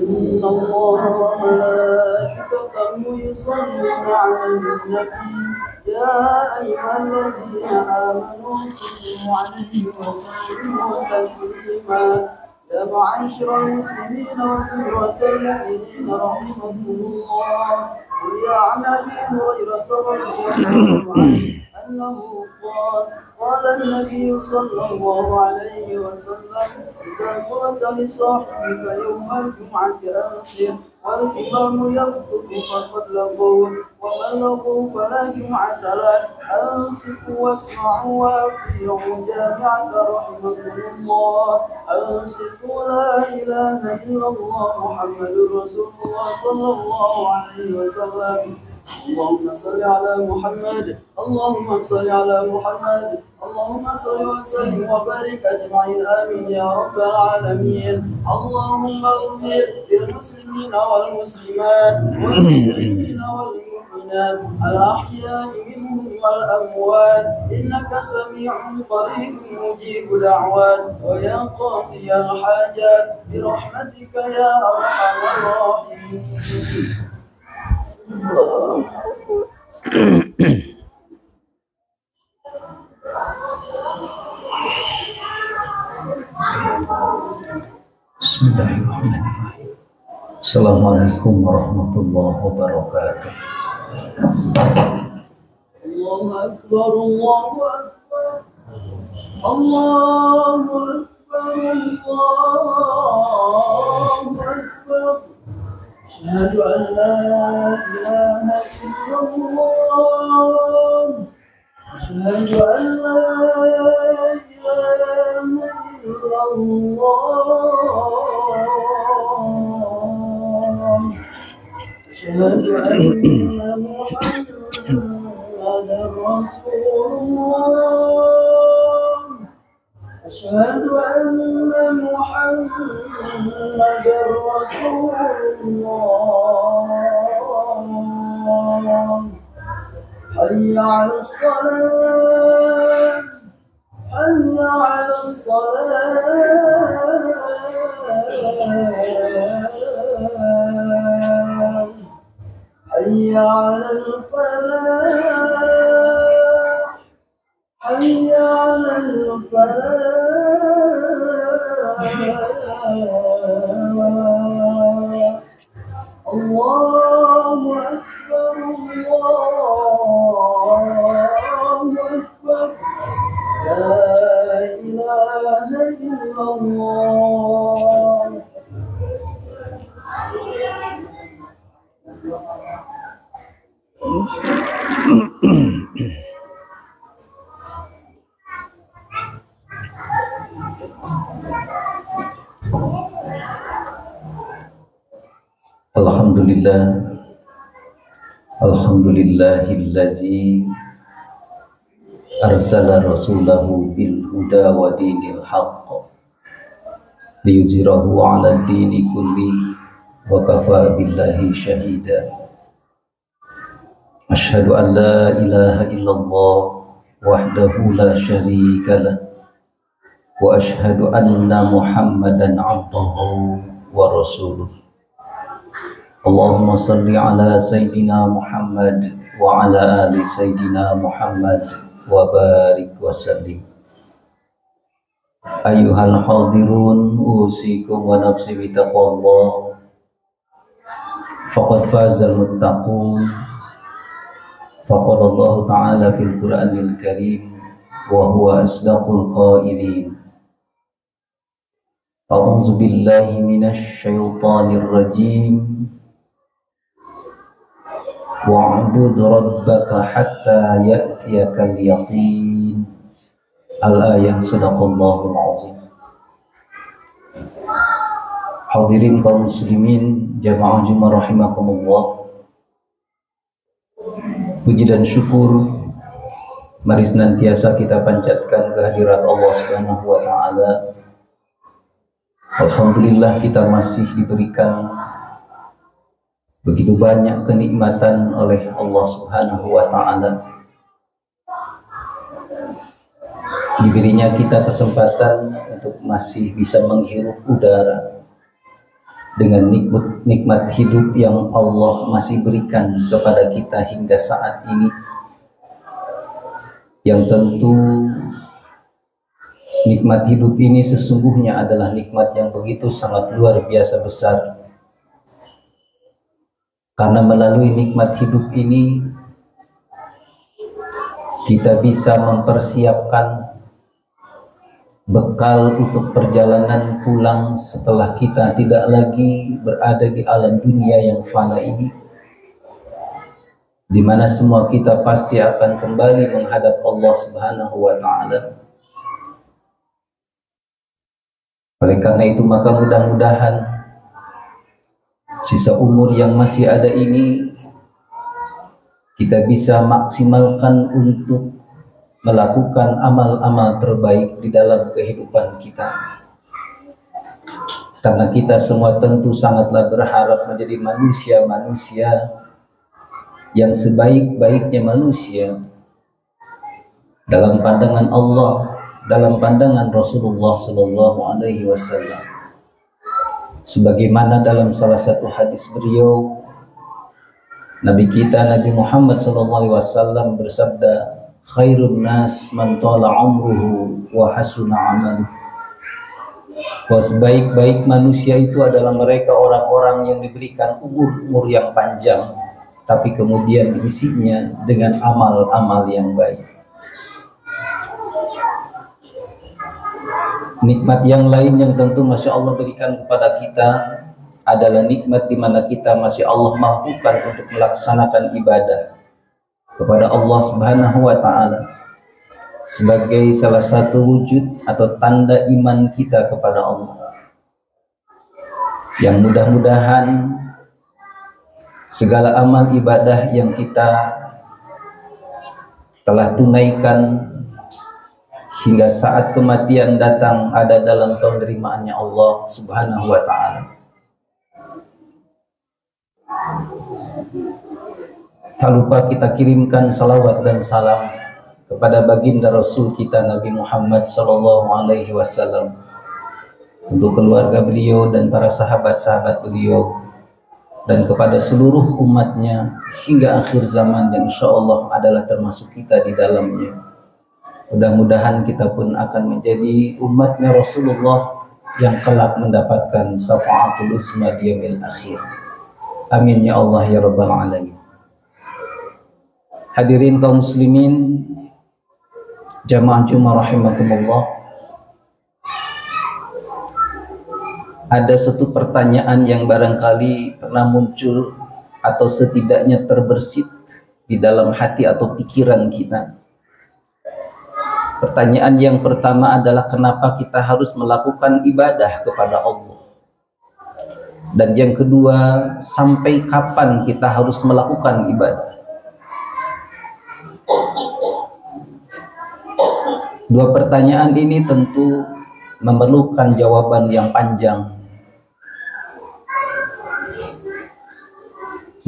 إن الله وملائكته يصلون على النبي يا أيها الذين آمنوا صلوا عليه وسلموا تسليما يا معاشر المسلمين وزمرة المؤمنين رحمكم الله ويا عن أبي هريرة رضي الله عنه أنه قال النبي صلى الله عليه وسلم إذا قلت لصاحبك يوم الجمعة أنصر والإمام يخطب فقد لغوا ومن لغوا فلا جمعة له أنصتوا واسمعوا وأطيعوا جامعة رحمكم الله أنصتوا لا إله إلا الله محمد رسول الله صلى الله عليه وسلم اللهم صل على محمد اللهم صل على محمد اللهم صل وسلم وبارك أجمعين آمين يا رب العالمين اللهم اغفر للمسلمين والمسلمات والمؤمنين والمؤمنات الأحياء منهم والأموات إنك سميع قريب مجيب دعوات ويا قاضي الحاجات برحمتك يا أرحم الراحمين. Bismillahirrahmanirrahim. Assalamualaikum warahmatullahi wabarakatuh. Allahu Akbar, Allahu Akbar, Allahu Akbar, Allahu Akbar. Asyhadu an la ilaha illallah. Asyhadu an la ilaha illallah. Asyhadu anna Muhammadar Rasulullah. Asyhadu anna Muhammadar Rasulullah. Hayya 'alas salat, hayya 'alas salat, hayya 'alal falah, hayya 'alal falah. Allahu Akbar, Allahu Akbar. La ilaha illallah. Alhamdulillah, alhamdulillahillazi arsala rasulahu bil huda wa dinil haqq liyuzhirahu 'ala dini kulli wa kafa billahi syahida. Asyhadu an la ilaha illallah wahdahu la syarika lah wa asyhadu anna Muhammadan 'abduhu wa rasuluh. Allahumma salli ala Sayyidina Muhammad wa ala ali Sayyidina Muhammad wa barik wa sallim. Ayyuhal hadirun, usikum wa nafsi bitaqwallah. Faqad fazal muttaqun. Faqala Allah Ta'ala fil Qur'anil Karim wa huwa asdaqul qailin. A'udzu billahi minasy syaithanir rajim. Wa'bud rabbaka hatta ya'tiyakal yaqin. Al-ayah, sadaqallahul azim. Hadirin kaum muslimin, jamaah Jumat rahimakumullah. Puji dan syukur mari senantiasa kita panjatkan kehadirat Allah Subhanahu wa taala. Alhamdulillah kita masih diberikan begitu banyak kenikmatan oleh Allah Subhanahu wa ta'ala. Diberinya kita kesempatan untuk masih bisa menghirup udara, dengan nikmat hidup yang Allah masih berikan kepada kita hingga saat ini, yang tentu nikmat hidup ini sesungguhnya adalah nikmat yang begitu sangat luar biasa besar. Karena melalui nikmat hidup ini kita bisa mempersiapkan bekal untuk perjalanan pulang setelah kita tidak lagi berada di alam dunia yang fana ini, di mana semua kita pasti akan kembali menghadap Allah Subhanahu wa Ta'ala. Oleh karena itu, maka mudah-mudahan sisa umur yang masih ada ini kita bisa maksimalkan untuk melakukan amal-amal terbaik di dalam kehidupan kita. Karena kita semua tentu sangatlah berharap menjadi manusia-manusia yang sebaik-baiknya manusia dalam pandangan Allah, dalam pandangan Rasulullah Sallallahu Alaihi Wasallam. Sebagaimana dalam salah satu hadis beliau, Nabi kita Nabi Muhammad Sallallahu Alaihi Wasallam bersabda, khairun nas man tala umruhu wa hasuna amaluhu. Bahwa sebaik-baik manusia itu adalah mereka orang-orang yang diberikan umur yang panjang, tapi kemudian isinya dengan amal-amal yang baik. Nikmat yang lain yang tentu Masya Allah berikan kepada kita adalah nikmat di mana kita masih Allah mampukan untuk melaksanakan ibadah kepada Allah Subhanahu wa Ta'ala sebagai salah satu wujud atau tanda iman kita kepada Allah, yang mudah-mudahan segala amal ibadah yang kita telah tunaikan hingga saat kematian datang ada dalam penerimaannya Allah Subhanahu wa Ta'ala. Tak lupa kita kirimkan salawat dan salam kepada baginda Rasul kita Nabi Muhammad Sallallahu Alaihi Wasallam, untuk keluarga beliau dan para sahabat-sahabat beliau, dan kepada seluruh umatnya hingga akhir zaman yang insya Allah adalah termasuk kita di dalamnya. Mudah-mudahan kita pun akan menjadi umatnya Rasulullah yang kelak mendapatkan syafaatul uzma di yaumil akhir. Amin ya Allah ya Rabbal Alamin. Hadirin kaum muslimin, jamaah Jumat rahimakumullah. Ada satu pertanyaan yang barangkali pernah muncul atau setidaknya terbersit di dalam hati atau pikiran kita. Pertanyaan yang pertama adalah kenapa kita harus melakukan ibadah kepada Allah? Dan yang kedua, sampai kapan kita harus melakukan ibadah? Dua pertanyaan ini tentu memerlukan jawaban yang panjang.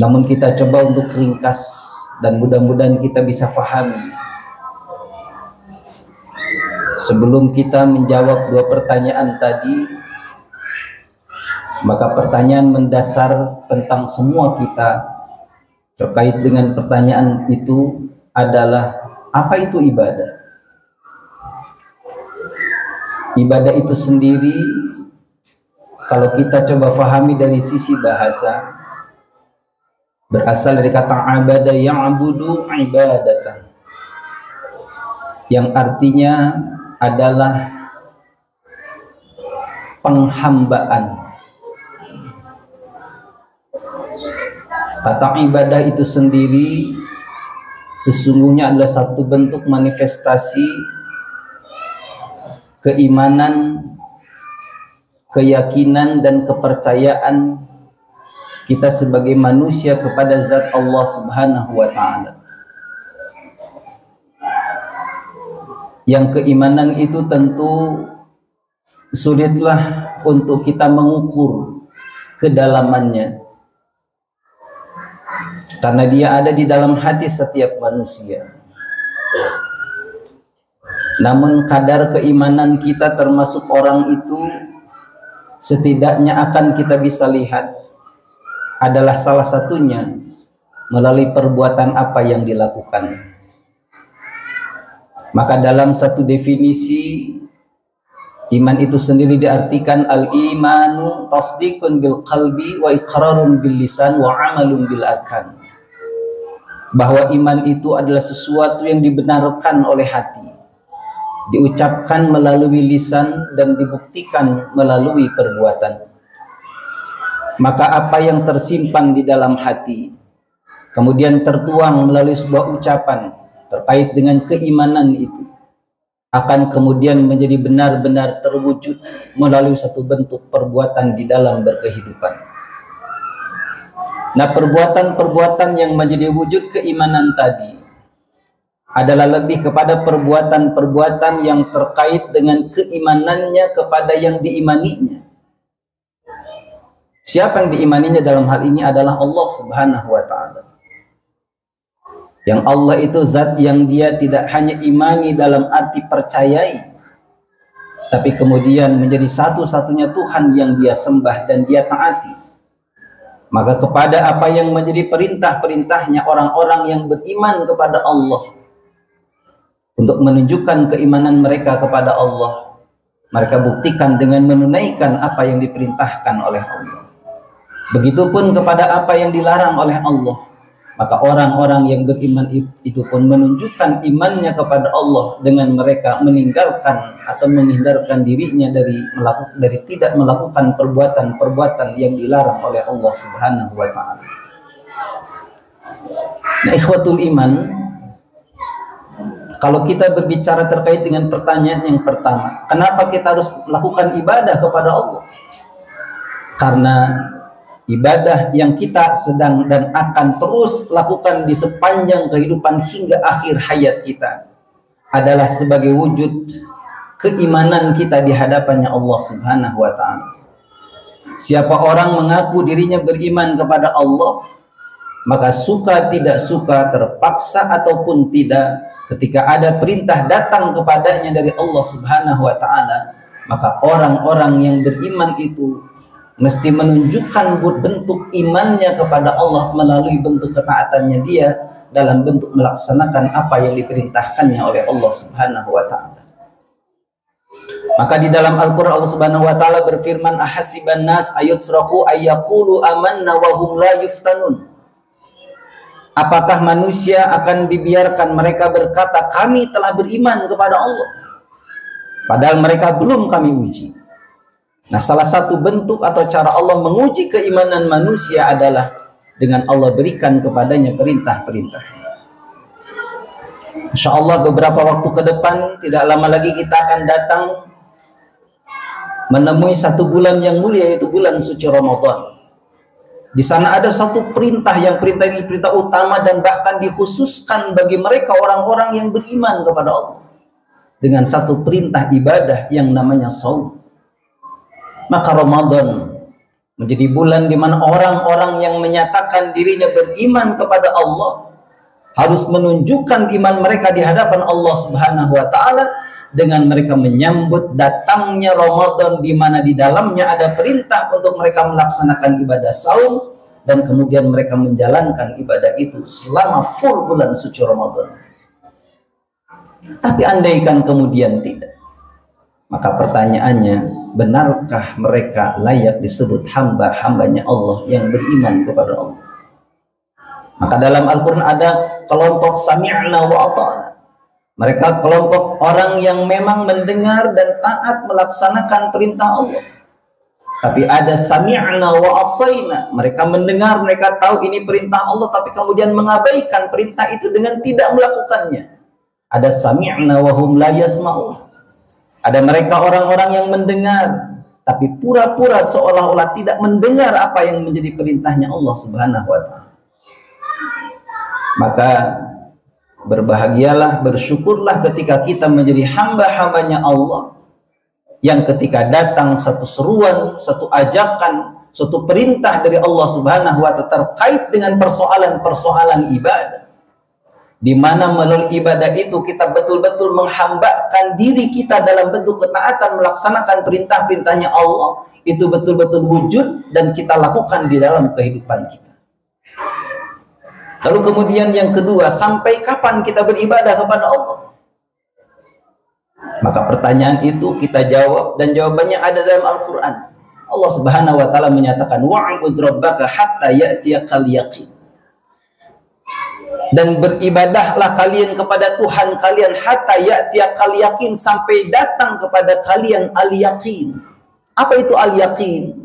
Namun kita coba untuk ringkas dan mudah-mudahan kita bisa fahami. Sebelum kita menjawab dua pertanyaan tadi, maka pertanyaan mendasar tentang semua kita terkait dengan pertanyaan itu adalah, apa itu ibadah? Ibadah itu sendiri, kalau kita coba fahami dari sisi bahasa, berasal dari kata abada ya'budu ibadatan, yang artinya adalah penghambaan. Kata ibadah itu sendiri sesungguhnya adalah satu bentuk manifestasi keimanan, keyakinan dan kepercayaan kita sebagai manusia kepada zat Allah Subhanahu wa Ta'ala. Yang keimanan itu tentu sulitlah untuk kita mengukur kedalamannya, karena dia ada di dalam hati setiap manusia. Namun kadar keimanan kita termasuk orang itu setidaknya akan kita bisa lihat adalah salah satunya melalui perbuatan apa yang dilakukan. Maka dalam satu definisi, iman itu sendiri diartikan al-imanu tasdiqun bil qalbi wa iqrarun bil lisan wa amalun bil arkan. Bahwa iman itu adalah sesuatu yang dibenarkan oleh hati, diucapkan melalui lisan dan dibuktikan melalui perbuatan. Maka apa yang tersimpan di dalam hati kemudian tertuang melalui sebuah ucapan terkait dengan keimanan itu akan kemudian menjadi benar-benar terwujud melalui satu bentuk perbuatan di dalam berkehidupan. Nah, perbuatan-perbuatan yang menjadi wujud keimanan tadi adalah lebih kepada perbuatan-perbuatan yang terkait dengan keimanannya kepada yang diimaninya. Siapa yang diimaninya dalam hal ini adalah Allah Subhanahu wa ta'ala. Yang Allah itu zat yang dia tidak hanya imani dalam arti percayai, tapi kemudian menjadi satu-satunya Tuhan yang dia sembah dan dia taati. Maka kepada apa yang menjadi perintah-perintahnya orang-orang yang beriman kepada Allah, untuk menunjukkan keimanan mereka kepada Allah, mereka buktikan dengan menunaikan apa yang diperintahkan oleh Allah. Begitupun kepada apa yang dilarang oleh Allah, maka orang-orang yang beriman itu pun menunjukkan imannya kepada Allah dengan mereka meninggalkan atau menghindarkan dirinya dari tidak melakukan perbuatan-perbuatan yang dilarang oleh Allah Subhanahu wa ta'ala. Nah, ikhwatul iman, kalau kita berbicara terkait dengan pertanyaan yang pertama, kenapa kita harus lakukan ibadah kepada Allah? Karena ibadah yang kita sedang dan akan terus lakukan di sepanjang kehidupan hingga akhir hayat kita adalah sebagai wujud keimanan kita di hadapannya Allah Subhanahu wa ta'ala. Siapa orang mengaku dirinya beriman kepada Allah, maka suka tidak suka, terpaksa ataupun tidak, ketika ada perintah datang kepadanya dari Allah Subhanahu wa ta'ala, maka orang-orang yang beriman itu mesti menunjukkan bentuk imannya kepada Allah melalui bentuk ketaatannya dia dalam bentuk melaksanakan apa yang diperintahkannya oleh Allah Subhanahu wa ta'ala. Maka di dalam Al-Quran Allah Subhanahu wa ta'ala berfirman, ahasiban nas ayutsraku ayyaqulu amanna wa hum la yuftanun. Apakah manusia akan dibiarkan mereka berkata kami telah beriman kepada Allah, padahal mereka belum kami uji. Nah, salah satu bentuk atau cara Allah menguji keimanan manusia adalah dengan Allah berikan kepadanya perintah-perintah. Insya Allah beberapa waktu ke depan, tidak lama lagi kita akan datang menemui satu bulan yang mulia, yaitu bulan suci Ramadan. Di sana ada satu perintah yang perintah ini perintah utama dan bahkan dikhususkan bagi mereka orang-orang yang beriman kepada Allah dengan satu perintah ibadah yang namanya shaum. Maka Ramadan menjadi bulan di mana orang-orang yang menyatakan dirinya beriman kepada Allah harus menunjukkan iman mereka di hadapan Allah Subhanahu wa ta'ala dengan mereka menyambut datangnya Ramadan, di mana di dalamnya ada perintah untuk mereka melaksanakan ibadah saum, dan kemudian mereka menjalankan ibadah itu selama full bulan suci Ramadan. Tapi andaikan kemudian tidak, maka pertanyaannya, benarkah mereka layak disebut hamba-hambanya Allah yang beriman kepada Allah? Maka dalam Al-Quran ada kelompok sami'na wa ata'na. Mereka kelompok orang yang memang mendengar dan taat melaksanakan perintah Allah. Tapi ada sami'na wa asaina. Mereka mendengar, mereka tahu ini perintah Allah, tapi kemudian mengabaikan perintah itu dengan tidak melakukannya. Ada sami'na wa hum la yasma'un. Ada mereka orang-orang yang mendengar, tapi pura-pura seolah-olah tidak mendengar apa yang menjadi perintahnya Allah Subhanahu wa ta'ala. Maka berbahagialah, bersyukurlah ketika kita menjadi hamba-hambanya Allah, yang ketika datang satu seruan, satu ajakan, suatu perintah dari Allah Subhanahu wa ta'ala terkait dengan persoalan-persoalan ibadah, di mana melalui ibadah itu kita betul-betul menghambakan diri kita dalam bentuk ketaatan, melaksanakan perintah-perintahnya Allah, itu betul-betul wujud dan kita lakukan di dalam kehidupan kita. Lalu kemudian yang kedua, sampai kapan kita beribadah kepada Allah? Maka pertanyaan itu kita jawab, dan jawabannya ada dalam Al-Quran. Allah Subhanahu wa Ta'ala menyatakan, wa'bud rabbaka hatta ya'tiyakal yaqin. Dan beribadahlah kalian kepada Tuhan kalian hatta ya'tiyakal yaqin, sampai datang kepada kalian al-yaqin. Apa itu al-yaqin?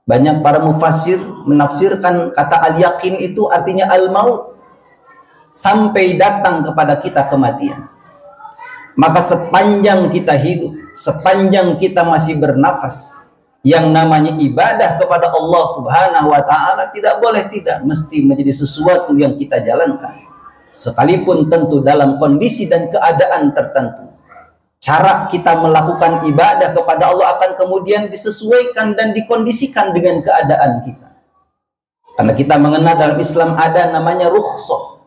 Banyak para mufassir menafsirkan kata al-yaqin itu artinya al-maut, sampai datang kepada kita kematian. Maka sepanjang kita hidup, sepanjang kita masih bernafas, yang namanya ibadah kepada Allah Subhanahu wa Ta'ala tidak boleh tidak, mesti menjadi sesuatu yang kita jalankan, sekalipun tentu dalam kondisi dan keadaan tertentu. Cara kita melakukan ibadah kepada Allah akan kemudian disesuaikan dan dikondisikan dengan keadaan kita. Karena kita mengenal dalam Islam ada namanya rukhsah,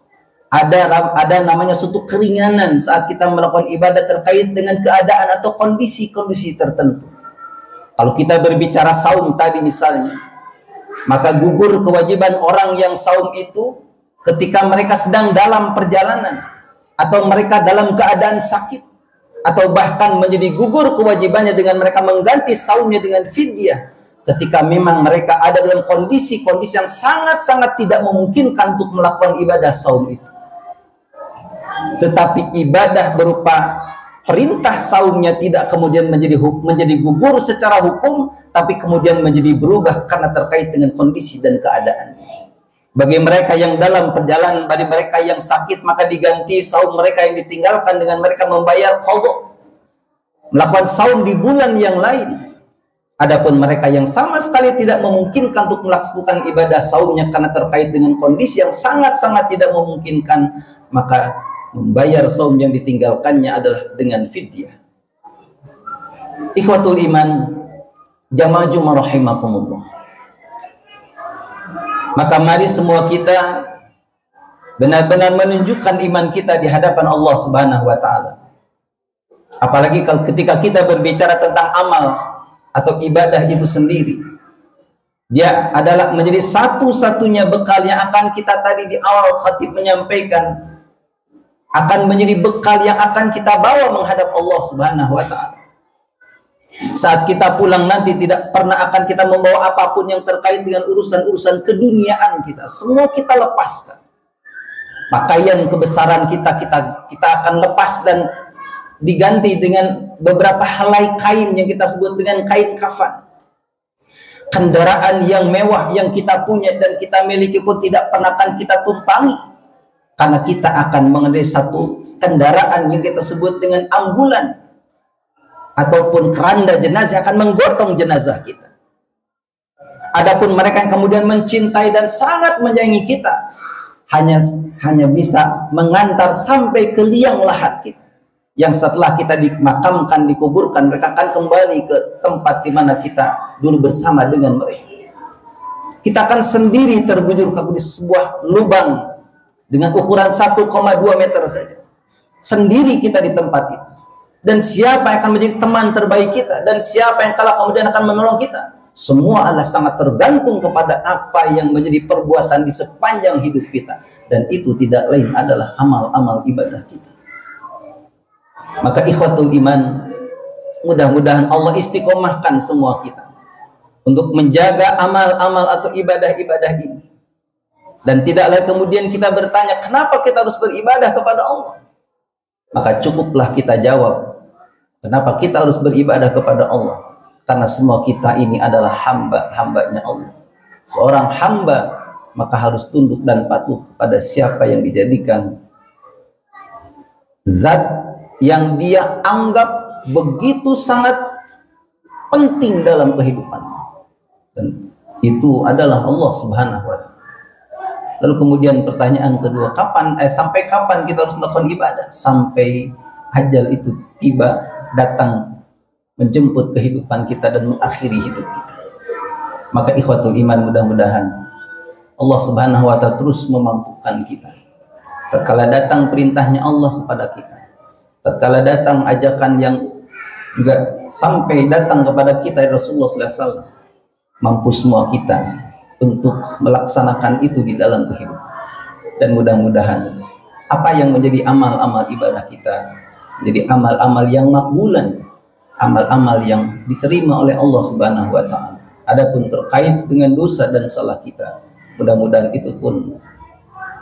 ada namanya suatu keringanan saat kita melakukan ibadah terkait dengan keadaan atau kondisi-kondisi tertentu. Kalau kita berbicara saum tadi misalnya, maka gugur kewajiban orang yang saum itu ketika mereka sedang dalam perjalanan, atau mereka dalam keadaan sakit, atau bahkan menjadi gugur kewajibannya dengan mereka mengganti saumnya dengan fidyah ketika memang mereka ada dalam kondisi-kondisi yang sangat-sangat tidak memungkinkan untuk melakukan ibadah saum itu. Tetapi ibadah berupa perintah saumnya tidak kemudian menjadi gugur secara hukum, tapi kemudian menjadi berubah karena terkait dengan kondisi dan keadaan. Bagi mereka yang dalam perjalanan, bagi mereka yang sakit, maka diganti saum mereka yang ditinggalkan dengan mereka membayar qadha, melakukan saum di bulan yang lain. Adapun mereka yang sama sekali tidak memungkinkan untuk melakukan ibadah saumnya karena terkait dengan kondisi yang sangat-sangat tidak memungkinkan, maka membayar saum yang ditinggalkannya adalah dengan fidyah. Ikhwatul iman, jamaah Jumat rahimakumullah. Maka mari semua kita benar-benar menunjukkan iman kita di hadapan Allah Subhanahu wa Ta'ala. Apalagi kalau ketika kita berbicara tentang amal atau ibadah itu sendiri, dia adalah menjadi satu-satunya bekal yang akan kita tadi di awal khatib menyampaikan, akan menjadi bekal yang akan kita bawa menghadap Allah Subhanahu wa Ta'ala. Saat kita pulang nanti tidak pernah akan kita membawa apapun yang terkait dengan urusan-urusan keduniaan kita. Semua kita lepaskan. Pakaian kebesaran kita akan lepas dan diganti dengan beberapa helai kain yang kita sebut dengan kain kafan. Kendaraan yang mewah yang kita punya dan kita miliki pun tidak pernah akan kita tumpangi, karena kita akan mengendarai satu kendaraan yang kita sebut dengan ambulan ataupun keranda jenazah, akan menggotong jenazah kita. Adapun mereka yang kemudian mencintai dan sangat menyayangi kita, hanya bisa mengantar sampai ke liang lahat kita, yang setelah kita dimakamkan, dikuburkan, mereka akan kembali ke tempat di mana kita dulu bersama dengan mereka. Kita akan sendiri terbujur di sebuah lubang dengan ukuran 1,2 meter saja. Sendiri kita di tempat itu. Dan siapa yang akan menjadi teman terbaik kita, dan siapa yang kala kemudian akan menolong kita, semua adalah sangat tergantung kepada apa yang menjadi perbuatan di sepanjang hidup kita. Dan itu tidak lain adalah amal-amal ibadah kita. Maka ikhwatul iman, mudah-mudahan Allah istiqomahkan semua kita untuk menjaga amal-amal atau ibadah-ibadah ini. Dan tidaklah kemudian kita bertanya, kenapa kita harus beribadah kepada Allah? Maka cukuplah kita jawab, kenapa kita harus beribadah kepada Allah? Karena semua kita ini adalah hamba-hambanya Allah. Seorang hamba maka harus tunduk dan patuh kepada siapa yang dijadikan zat yang dia anggap begitu sangat penting dalam kehidupannya. Dan itu adalah Allah Subhanahu wa Ta'ala. Lalu kemudian pertanyaan kedua, sampai kapan kita harus melakukan ibadah? Sampai ajal itu tiba, datang menjemput kehidupan kita dan mengakhiri hidup kita. Maka ikhwatul iman, mudah-mudahan Allah Subhanahu wa Ta'ala terus memampukan kita tatkala datang perintahnya Allah kepada kita, tatkala datang ajakan yang juga sampai datang kepada kita dari Rasulullah SAW, mampu semua kita untuk melaksanakan itu di dalam kehidupan. Dan mudah-mudahan apa yang menjadi amal-amal ibadah kita menjadi amal-amal yang makbulan, amal-amal yang diterima oleh Allah Subhanahu wa taala. Adapun terkait dengan dosa dan salah kita, mudah-mudahan itu pun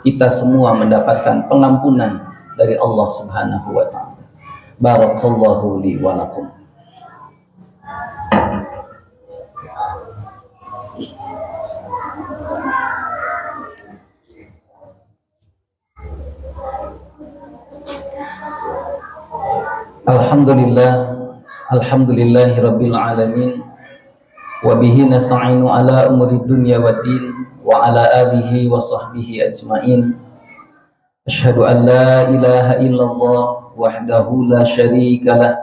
kita semua mendapatkan pengampunan dari Allah Subhanahu wa taala. Barakallahu li wa lakum. Alhamdulillahi rabbil alamin, wa bihi nasta'inu ala umuri dunya waddin, wa ala alihi wa sahbihi ajma'in. Asyhadu an la ilaha illallah wahdahu la syarika lah,